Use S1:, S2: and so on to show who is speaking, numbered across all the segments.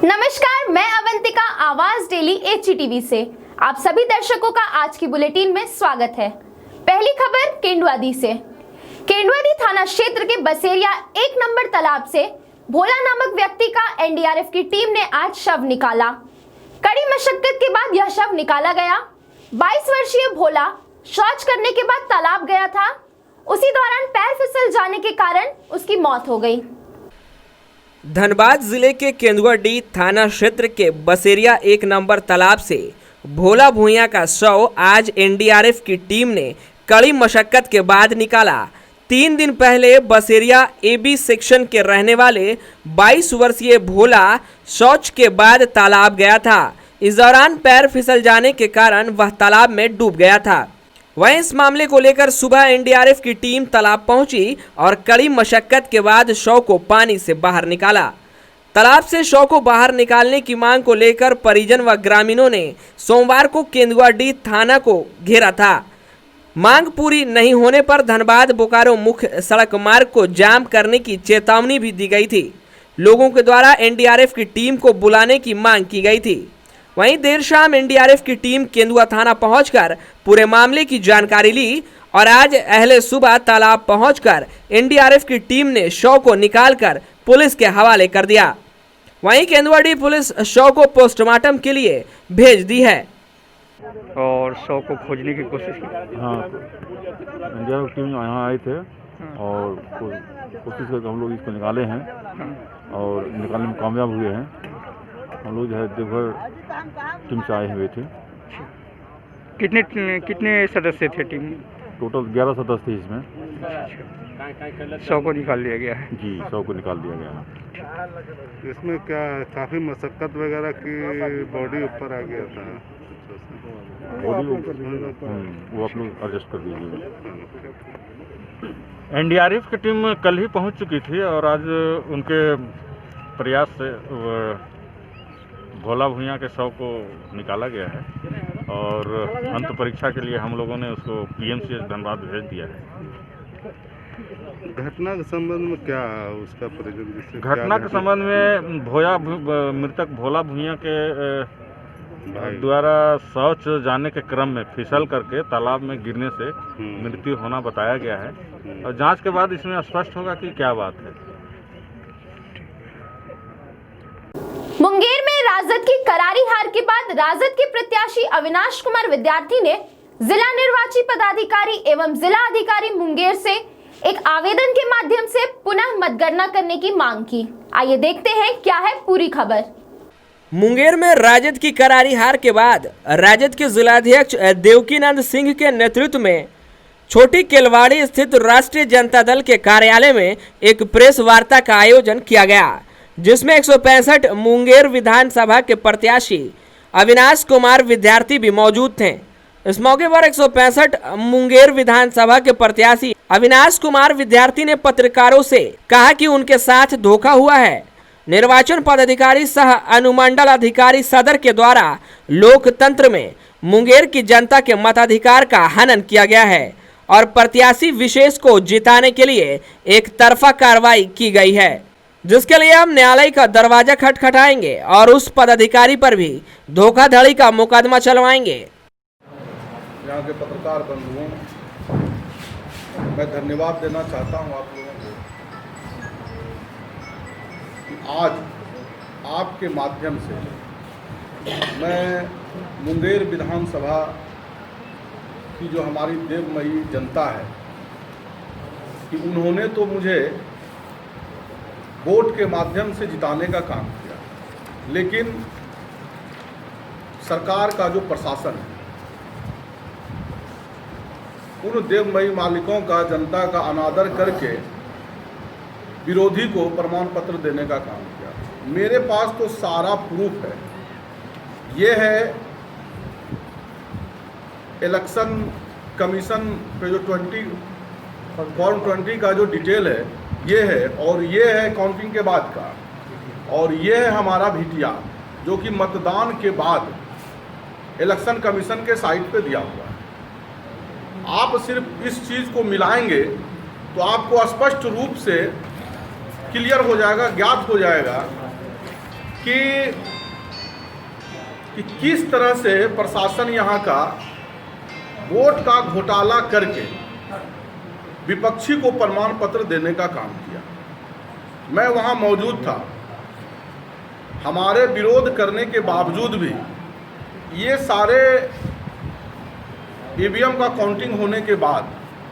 S1: नमस्कार, मैं अवंतिका आवाज डेली HTV से आप सभी दर्शकों का आज की बुलेटिन में स्वागत है। पहली खबर केंदुआदी से। केंदुआदी थाना क्षेत्र के बसेरिया 1 नंबर तालाब से भोला नामक व्यक्ति का NDRF की टीम ने आज शव निकाला। कड़ी मशक्कत के बाद यह शव निकाला गया। 22 वर्षीय भोला शौच करने के बाद तालाब गया था। उसी दौरान पैर फिसल जाने के कारण उसकी मौत हो गई।
S2: धनबाद जिले के केंदुआडी थाना क्षेत्र के बसेरिया 1 नंबर तालाब से भोला भूइया का शव आज NDRF की टीम ने कड़ी मशक्कत के बाद निकाला। 3 दिन पहले बसेरिया AB सेक्शन के रहने वाले 22 वर्षीय भोला शौच के बाद तालाब गया था। इस दौरान पैर फिसल जाने के कारण वह तालाब में डूब गया था। वहीं इस मामले को लेकर सुबह NDRF की टीम तालाब पहुंची और कड़ी मशक्कत के बाद शव को पानी से बाहर निकाला। तालाब से शव को बाहर निकालने की मांग को लेकर परिजन व ग्रामीणों ने सोमवार को केंदुआडी थाना को घेरा था। मांग पूरी नहीं होने पर धनबाद बोकारो मुख्य सड़क मार्ग को जाम करने की चेतावनी भी दी गई थी। लोगों के द्वारा NDRF की टीम को बुलाने की मांग की गई थी। वहीं देर शाम NDRF की टीम केंदुआ थाना पहुंचकर पूरे मामले की जानकारी ली और आज अहले सुबह तालाब पहुंचकर NDRF की टीम ने शव को निकालकर पुलिस के हवाले कर दिया। वहीं केंदुआडी पुलिस शव को पोस्टमार्टम के लिए भेज दी है
S3: और शव को खोजने की कोशिश की।
S4: हाँ, NDRF टीम यहाँ आए थे और कोशिश करके हम लोग इसको निकाले हैं और निकालने में कामयाब हुए हैं। हम लोग जो है देवघर टीम से आए हुए थे।
S3: कितने सदस्य थे टीम में?
S4: टोटल 11 सदस्य थे इसमें।
S3: शव को निकाल लिया गया है।
S4: जी, शव को निकाल दिया गया है।
S5: इसमें क्या काफ़ी मशक्क़त वगैरह की बॉडी ऊपर आ गया था।
S4: बॉडी वो आप लोग एडजस्ट कर दीजिए।
S6: NDRF की टीम कल ही पहुंच चुकी थी और आज उनके प्रयास से भोला भूइया के शव को निकाला गया है और अंत परीक्षा के लिए हम लोगों ने उसको PMCH धनबाद भेज दिया है।
S5: घटना के संबंध में क्या उसका परिजन
S6: घटना के संबंध में मृतक भोला भूइया के द्वारा शौच जाने के क्रम में फिसल करके तालाब में गिरने से मृत्यु होना बताया गया है और जांच के बाद इसमें स्पष्ट होगा कि क्या बात है।
S1: मुंगेर में राजद की करारी हार के बाद राजद के प्रत्याशी अविनाश कुमार विद्यार्थी ने जिला निर्वाची पदाधिकारी एवं जिला अधिकारी मुंगेर से एक आवेदन के माध्यम से पुनः मतगणना करने की मांग की। आइए देखते हैं क्या है पूरी खबर।
S2: मुंगेर में राजद की करारी हार के बाद राजद के जिलाध्यक्ष देवकीनंद सिंह के नेतृत्व में छोटी केलवाड़ी स्थित राष्ट्रीय जनता दल के कार्यालय में एक प्रेस वार्ता का आयोजन किया गया, जिसमें 165 मुंगेर विधानसभा के प्रत्याशी अविनाश कुमार विद्यार्थी भी मौजूद थे। इस मौके पर 165 मुंगेर विधानसभा के प्रत्याशी अविनाश कुमार विद्यार्थी ने पत्रकारों से कहा कि उनके साथ धोखा हुआ है। निर्वाचन पदाधिकारी सह अनुमंडल अधिकारी सदर के द्वारा लोकतंत्र में मुंगेर की जनता के मताधिकार का हनन किया गया है और प्रत्याशी विशेष को जिताने के लिए एक तरफा कार्रवाई की गई है, जिसके लिए हम न्यायालय का दरवाजा खटखटाएंगे और उस पदाधिकारी पर भी धोखाधड़ी का मुकदमा चलवाएंगे।
S7: यहाँ के पत्रकार बंधुओं, मैं धन्यवाद देना चाहता हूँ आप लोगों को कि आज आपके माध्यम से मैं मुंगेर विधानसभा की जो हमारी देवमयी जनता है कि उन्होंने तो मुझे वोट के माध्यम से जिताने का काम किया, लेकिन सरकार का जो प्रशासन है उन देवमयी मालिकों का, जनता का अनादर करके विरोधी को प्रमाण पत्र देने का काम किया। मेरे पास तो सारा प्रूफ है। ये है इलेक्शन कमीशन पे जो फॉर्म 20 का जो डिटेल है ये है, और ये है काउंटिंग के बाद का, और ये है हमारा भिटिया जो कि मतदान के बाद इलेक्शन कमीशन के साइट पे दिया हुआ है। आप सिर्फ इस चीज़ को मिलाएंगे तो आपको स्पष्ट रूप से क्लियर हो जाएगा, ज्ञात हो जाएगा कि किस तरह से प्रशासन यहाँ का वोट का घोटाला करके विपक्षी को प्रमाण पत्र देने का काम किया। मैं वहाँ मौजूद था। हमारे विरोध करने के बावजूद भी ये सारे ईवीएम का काउंटिंग होने के बाद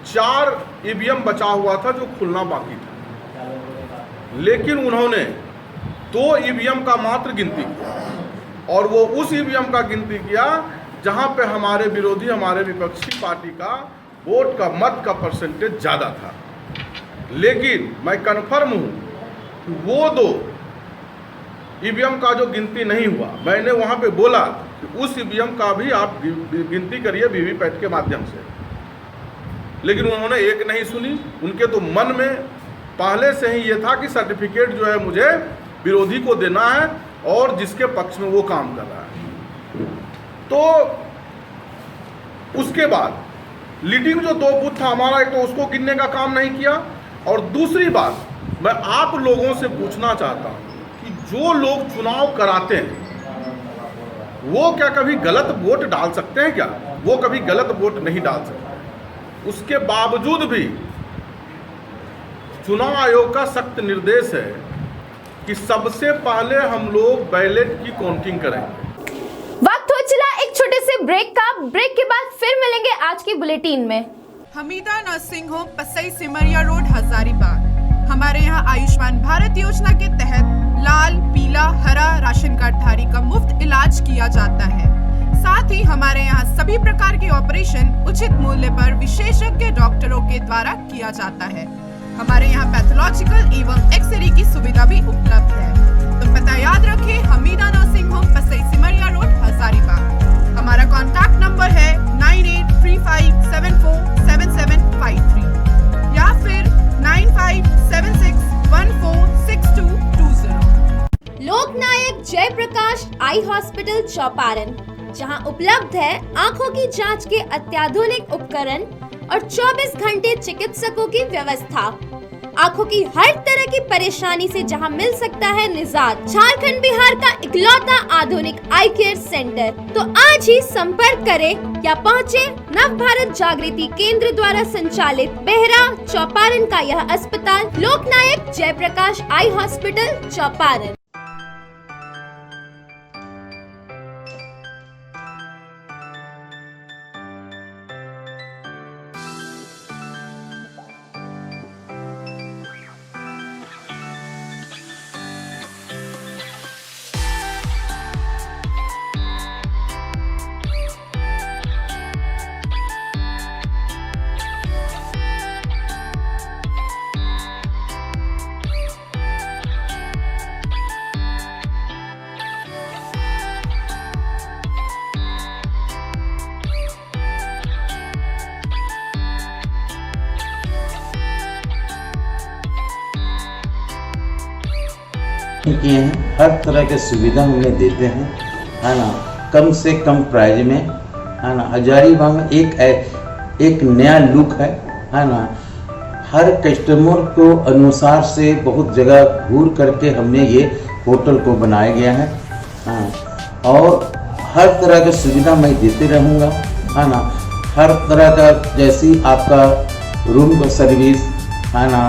S7: 4 ईवीएम बचा हुआ था जो खुलना बाकी था, लेकिन उन्होंने 2 ईवीएम का मात्र गिनती किया और वो उस ईवीएम का गिनती किया जहां पे हमारे विरोधी, हमारे विपक्षी पार्टी का वोट का मत का परसेंटेज ज़्यादा था। लेकिन मैं कन्फर्म हूं कि वो 2 ईवीएम का जो गिनती नहीं हुआ, मैंने वहां पे बोला कि उस ईवीएम का भी आप गिनती करिए वीवीपैट के माध्यम से, लेकिन उन्होंने एक नहीं सुनी। उनके तो मन में पहले से ही ये था कि सर्टिफिकेट जो है मुझे विरोधी को देना है और जिसके पक्ष में वो काम कर रहा है। तो उसके बाद लीडिंग जो 2 बूथ था हमारा, एक तो उसको गिनने का काम नहीं किया, और दूसरी बात मैं आप लोगों से पूछना चाहता हूं कि जो लोग चुनाव कराते हैं वो क्या कभी गलत वोट डाल सकते हैं क्या? वो कभी गलत वोट नहीं डाल सकते। उसके बावजूद भी चुनाव आयोग का सख्त निर्देश है कि सबसे पहले हम लोग बैलेट की काउंटिंग करेंगे।
S1: वक्त हो चला एक छोटे से ब्रेक का। ब्रेक के बाद फिर मिलेंगे आज की बुलेटिन में।
S8: Hamida nursing home, Pasai Simaria road, Hazaribagh. हमारे यहाँ आयुष्मान भारत योजना के तहत लाल, पीला, हरा राशन कार्ड धारी का मुफ्त इलाज किया जाता है। साथ ही हमारे यहाँ सभी प्रकार के ऑपरेशन उचित मूल्य पर विशेषज्ञ डॉक्टरों के द्वारा किया जाता है। हमारे यहाँ पैथोलॉजिकल एवं एक्सरे की सुविधा भी उपलब्ध है। तो पता याद रखें, Hamida nursing home, Pasai Simaria road, Hazaribagh. हमारा कॉन्टैक्ट नंबर है 9835747753 या फिर 9576146220।
S1: लोकनायक जयप्रकाश आई हॉस्पिटल चौपारण, जहां उपलब्ध है आंखों की जांच के अत्याधुनिक उपकरण और 24 घंटे चिकित्सकों की व्यवस्था। आंखों की हर तरह की परेशानी से जहां मिल सकता है निजात। झारखंड बिहार का इकलौता आधुनिक आई केयर सेंटर। तो आज ही संपर्क करें या पहुंचे नव भारत जागृति केंद्र द्वारा संचालित बेहरा चौपारण का यह अस्पताल, लोकनायक जयप्रकाश आई हॉस्पिटल चौपारण।
S9: किए हैं, हर तरह के सुविधा उन्हें देते हैं, है ना, कम से कम प्राइस में, है ना। हजारीबाग में एक नया लुक है ना। हर कस्टमर को अनुसार से बहुत जगह घूर करके हमने ये होटल को बनाया गया है, हाँ। और हर तरह की सुविधा मैं देते रहूँगा, है ना। हर तरह का जैसी आपका रूम का सर्विस, है ना,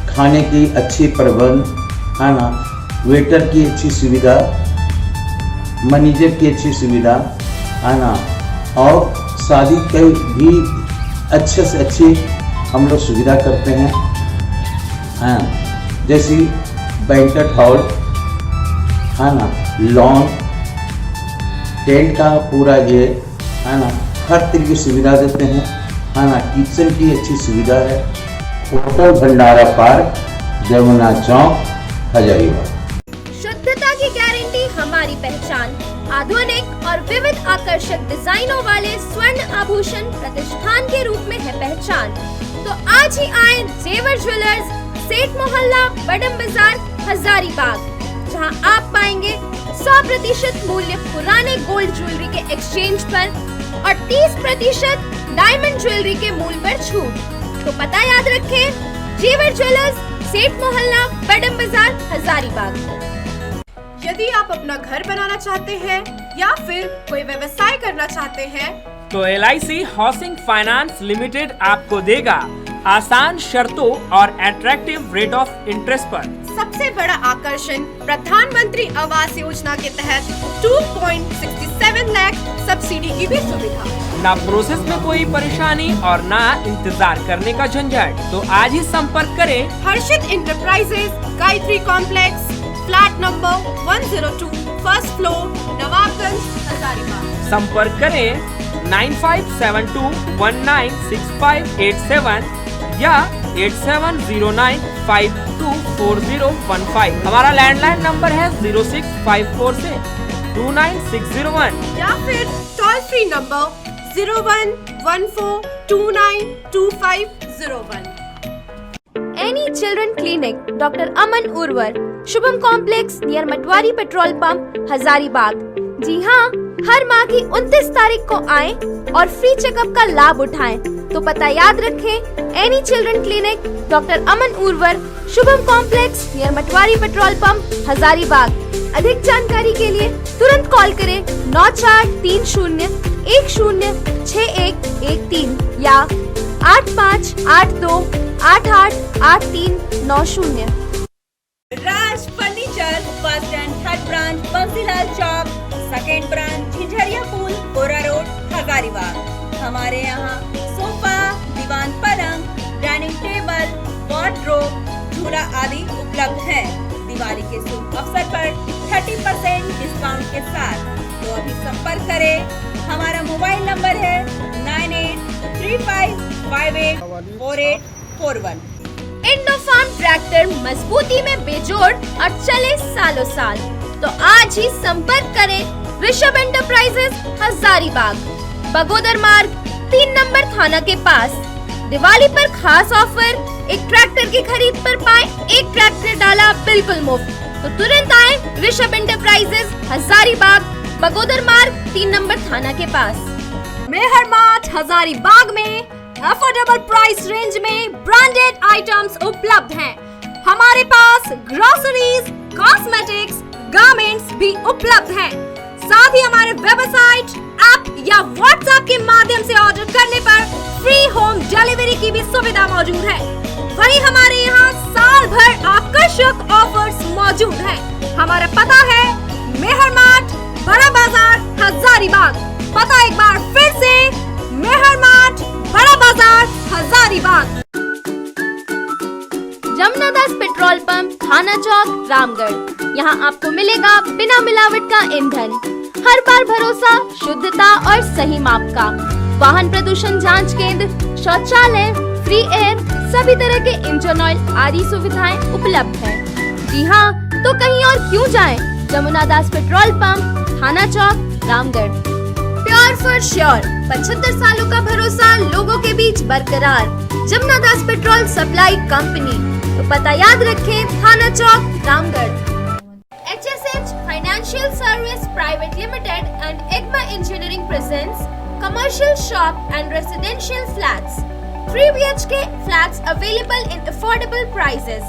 S9: खाने की अच्छी प्रबंध, है ना, वेटर की अच्छी सुविधा, मैनेजर की अच्छी सुविधा, है ना, और शादी की भी अच्छे से अच्छी हम लोग सुविधा करते हैं, हाँ। जैसे बैंक्वेट हॉल, है ना, लॉन, टेंट का पूरा ये, है ना, हर तरह की सुविधा देते हैं, है ना। किचन की अच्छी सुविधा है। होटल भंडारा पार्क, जमुना चौक, हजारीबाग।
S1: शुद्धता की गारंटी हमारी पहचान। आधुनिक और विविध आकर्षक डिजाइनों वाले स्वर्ण आभूषण प्रतिष्ठान के रूप में है पहचान। तो आज ही आए जेवर ज्वेलर्स, सेठ मोहल्ला, बडम बाजार, हजारीबाग, जहां आप पाएंगे 100% मूल्य पुराने गोल्ड ज्वेलरी के एक्सचेंज पर और 30% डायमंड ज्वेलरी के मूल्य पर छूट। तो पता याद रखें, जेवर ज्वेलर्स, सेठ मोहल्ला, बडम बाजार, हजारीबाग।
S8: यदि आप अपना घर बनाना चाहते हैं या फिर कोई व्यवसाय करना चाहते हैं
S2: तो LIC हाउसिंग फाइनेंस लिमिटेड आपको देगा आसान शर्तों और अट्रैक्टिव रेट ऑफ इंटरेस्ट पर।
S8: सबसे बड़ा आकर्षण प्रधानमंत्री आवास योजना के तहत 2.67 लाख सब्सिडी की भी सुविधा।
S2: ना प्रोसेस में कोई परेशानी और ना इंतजार करने का झंझट। तो आज ही संपर्क करें
S8: Harshit enterprises, Gayatri complex, flat number 102, first floor, Nawabganj, Hazaribagh.
S2: संपर्क करें 9572196587 या 8709524015। हमारा लैंडलाइन नंबर है 0654 से 29601
S8: या फिर toll free number 0114292501।
S1: Annie children clinic doctor Aman Urvar, Shubham complex near Matwari petrol pump, Hazaribagh. जी हाँ, हर माह की 29 तारीख को आएं और फ्री चेकअप का लाभ उठाएं। तो पता याद रखें, Annie children clinic doctor Aman Urvar, Shubham complex near Matwari petrol pump, Hazaribagh. अधिक जानकारी के लिए तुरंत कॉल करें 9430106113 या 8582888390।
S10: Raj furniture, first and third branch Bansilal चौक, सेकेंड ब्रांच झिझरिया पुल, गोरा रोड, हजारीबाग। हमारे यहाँ सोफा, दीवान पलंग, डाइनिंग टेबल, वार्डरोब, झूला आदि उपलब्ध है। दिवाली के शुभ अवसर पर 30% डिस्काउंट के साथ। तो अभी संपर्क करें। हमारा मोबाइल नंबर है 9835584841।
S1: इंडोफार्म ट्रैक्टर मजबूती में बेजोड़ और चले सालों साल। तो आज ही संपर्क करें ऋषभ एंटरप्राइजेज, हजारीबाग, बगोदर मार्ग, 3 नंबर थाना के पास। दिवाली पर खास ऑफर, एक ट्रैक्टर की खरीद पर पाएं एक ट्रैक्टर डाला बिल्कुल मुफ्त। तो तुरंत आए ऋषभ एंटरप्राइजेज, हजारीबाग, बगोदर मार्ग, 3 नंबर थाना के पास।
S10: मेहर मार्ट हजारीबाग में अफोर्डेबल प्राइस रेंज में ब्रांडेड आइटम्स उपलब्ध हैं। हमारे पास ग्रोसरीज, कॉस्मेटिक्स, गारमेंट्स भी उपलब्ध हैं। साथ ही हमारे वेबसाइट, ऐप या व्हाट्सएप के माध्यम से ऑर्डर करने पर फ्री होम डिलीवरी की भी सुविधा मौजूद है। वहीं हमारे यहाँ साल भर आकर्षक ऑफर्स मौजूद हैं। हमारा पता है मेहर मार्ट, बड़ा बाजार, हजारीबाग। पता एक बार फिर से, मेहर मार्ट, बड़ा बाजार, हजारीबाग।
S1: जमुनादास पेट्रोल पंप, थाना चौक, रामगढ़। यहाँ आपको मिलेगा बिना मिलावट का ईंधन, हर बार भरोसा, शुद्धता और सही माप का। वाहन प्रदूषण जांच केंद्र, शौचालय, फ्री एयर, सभी तरह के इंजन ऑयल आदि सुविधाएं उपलब्ध हैं। जी हाँ, तो कहीं और क्यों जाएं? जमुनादास पेट्रोल पंप, थाना चौक, रामगढ़। प्योर फॉर श्योर, 75 सालों का भरोसा लोगों के बीच बरकरार। Jamunadas petrol supply company. तो पता याद रखें, थाना चौक, Ramgarh. HSH Financial Service Private Limited and EGMA Engineering presents commercial shop and residential flats. 3 BHK flats available in affordable prices.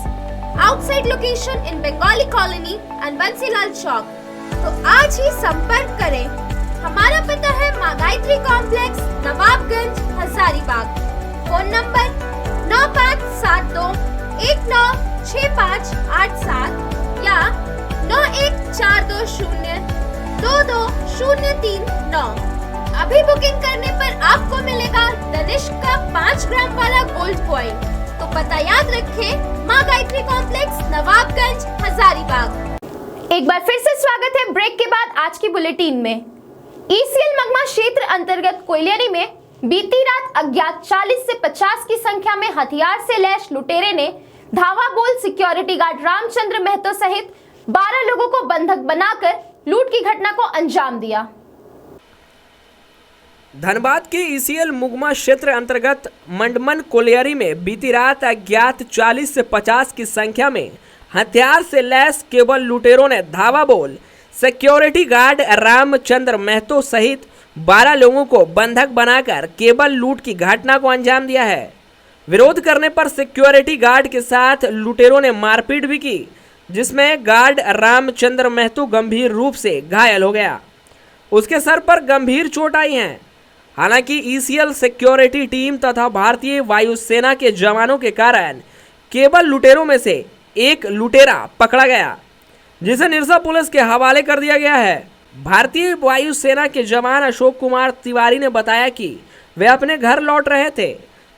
S1: Outside location in Bengali Colony and Bansilal Chowk. तो आज ही संपर्क करें। हमारा पता है माँ Gayatri complex, Nawabganj, Hazaribagh. Phone number 9572196587 या 9142022039। अभी बुकिंग करने पर आपको मिलेगा तनिष्क का 5 ग्राम वाला गोल्ड कॉइन। तो पता याद रखें, माँ गायत्री कॉम्प्लेक्स, नवाबगंज, हजारीबाग। एक बार फिर से स्वागत है ब्रेक के बाद आज की बुलेटिन में। ECL मगमा क्षेत्र अंतर्गत कोयलियारी में बीती रात अज्ञात 40 से 50 की संख्या में हथियार से लैस लुटेरे ने धावा बोल सिक्योरिटी गार्ड रामचंद्र महतो सहित 12 लोगों को बंधक बनाकर लूट की घटना को अंजाम दिया।
S2: धनबाद के ECL मुगमा क्षेत्र अंतर्गत मंडमन कोलियारी में बीती रात अज्ञात 40 से 50 की संख्या में हथियार से लैस केवल लुटेरों ने धावा बोल सिक्योरिटी गार्ड रामचंद्र महतो सहित 12 लोगों को बंधक बनाकर केबल लूट की घटना को अंजाम दिया है। विरोध करने पर सिक्योरिटी गार्ड के साथ लुटेरों ने मारपीट भी की। जिसमें गार्ड रामचंद्र महतो गंभीर रूप से घायल हो गया। उसके सर पर गंभीर चोट आई है। हालांकि ईसीएल सिक्योरिटी टीम तथा भारतीय वायुसेना के जवानों के कारण केवल लुटेरों में से एक लुटेरा पकड़ा गया, जिसे निरसा पुलिस के हवाले कर दिया गया है। भारतीय वायुसेना के जवान अशोक कुमार तिवारी ने बताया कि वे अपने घर लौट रहे थे,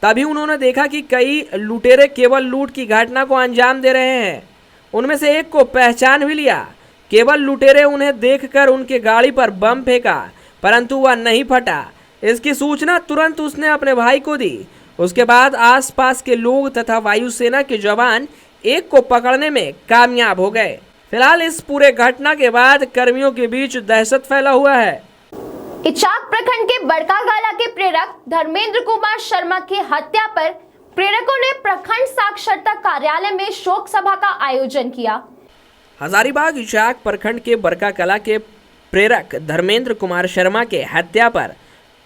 S2: तभी उन्होंने देखा कि कई लुटेरे केवल लूट की घटना को अंजाम दे रहे हैं। उनमें से एक को पहचान भी लिया। केवल लुटेरे उन्हें देखकर उनके गाड़ी पर बम फेंका, परंतु वह नहीं फटा। इसकी सूचना तुरंत उसने अपने भाई को दी। उसके बाद आसपास के लोग तथा वायुसेना के जवान एक को पकड़ने में कामयाब हो गए। फिलहाल इस पूरे घटना के बाद कर्मियों के बीच दहशत फैला हुआ है।
S1: इचाक प्रखंड के बड़कागाला के प्रेरक धर्मेंद्र कुमार शर्मा की हत्या पर प्रेरकों ने प्रखंड साक्षरता कार्यालय में शोक सभा का आयोजन किया।
S2: हजारीबाग इचाक प्रखंड के बड़काकला के प्रेरक धर्मेंद्र कुमार शर्मा के हत्या पर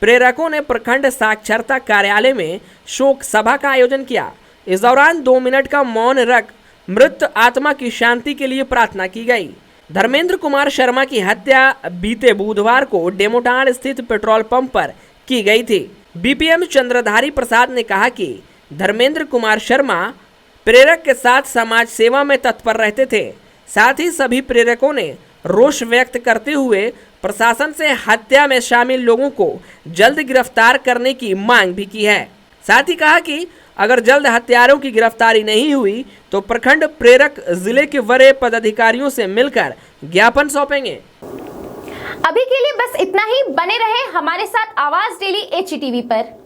S2: प्रेरकों ने प्रखंड साक्षरता कार्यालय में शोक सभा का आयोजन किया। इस दौरान 2 मिनट का मौन रख मृत आत्मा की शांति के लिए प्रार्थना की गई। धर्मेंद्र कुमार शर्मा की हत्या बीते बुधवार को डेमोटांड स्थित पेट्रोल पंप पर की गई थी। बीपीएम चंद्रधारी प्रसाद ने कहा कि धर्मेंद्र कुमार शर्मा प्रेरक के साथ समाज सेवा में तत्पर रहते थे। साथ ही सभी प्रेरकों ने रोष व्यक्त करते हुए प्रशासन से हत्या में शामिल लोगों को जल्द गिरफ्तार करने की मांग भी की है। साथ ही कहा कि अगर जल्द हत्यारों की गिरफ्तारी नहीं हुई तो प्रखंड प्रेरक जिले के वरीय पदाधिकारियों से मिलकर ज्ञापन सौंपेंगे।
S1: अभी के लिए बस इतना ही। बने रहे हमारे साथ आवाज डेली HTV पर।